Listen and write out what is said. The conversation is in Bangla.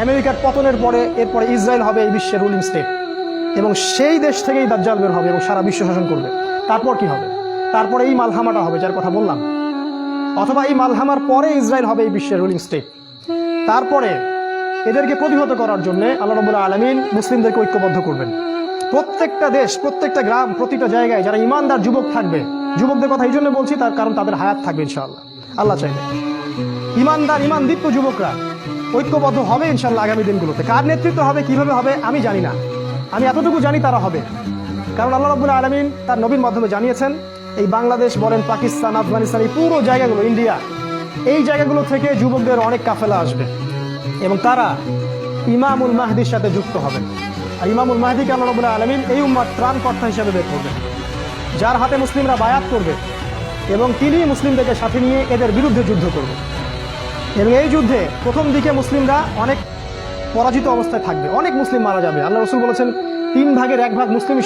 আমেরিকার পতনের পরে এরপরে ইসরায়েল হবে এই বিশ্বের রুলিং স্টেট, এবং সেই দেশ থেকেই দাজ্জাল বের হবে এবং সারা বিশ্ব শাসন করবে। তারপর কি হবে? তারপরে এই মালহামাটা হবে যার কথা বললাম, অথবা এই মালহামার পরে ইসরায়েল হবে এই বিশ্বের রুলিং স্টেট। তারপরে এদেরকে প্রতিহত করার জন্য আল্লাহ রাব্বুল আলামিন মুসলিমদেরকে ঐক্যবদ্ধ করবেন। প্রত্যেকটা দেশ, প্রত্যেকটা গ্রাম, প্রতিটা জায়গায় যারা ইমানদার যুবক থাকবে, যুবকদের কথা এই জন্য বলছি তার কারণ তাদের হায়াত থাকবে ইনশাআল্লাহ, আল্লাহ চাইলে। ইমানদার ইমানদীপ্ত যুবকরা ঐক্যবদ্ধ হবে ইনশাআল্লাহ আগামী দিনগুলোতে। কার নেতৃত্ব হবে, কিভাবে হবে আমি জানি না, আমি এতটুকু জানি তারা হবে। কারণ আল্লাহ রাব্বুল আলামিন তার নবীর মাধ্যমে জানিয়েছেন এই বাংলাদেশ বলেন, পাকিস্তান, আফগানিস্তান, এই পুরো জায়গাগুলো, ইন্ডিয়া, এই জায়গাগুলো থেকে যুবকদের অনেক কাফেলা আসবে এবং তারা ইমামুল মাহদির সাথে যুক্ত হবেন। আর ইমামুল মাহদিকে আল্লাহ রাব্বুল আলামিন এই উম্মার ত্রাণকর্তা হিসেবে বের করবেন, যার হাতে মুসলিমরা বায়াত করবে এবং তিনি মুসলিমদেরকে সাথে নিয়ে এদের বিরুদ্ধে যুদ্ধ করবে। এবং এই যুদ্ধে প্রথম দিকে মুসলিমরা অনেক পরাজিত অবস্থায় থাকবে, অনেক মুসলিম মারা যাবে। আল্লাহ রাসূল বলেছেন 3 ভাগের 1 ভাগ মুসলিমই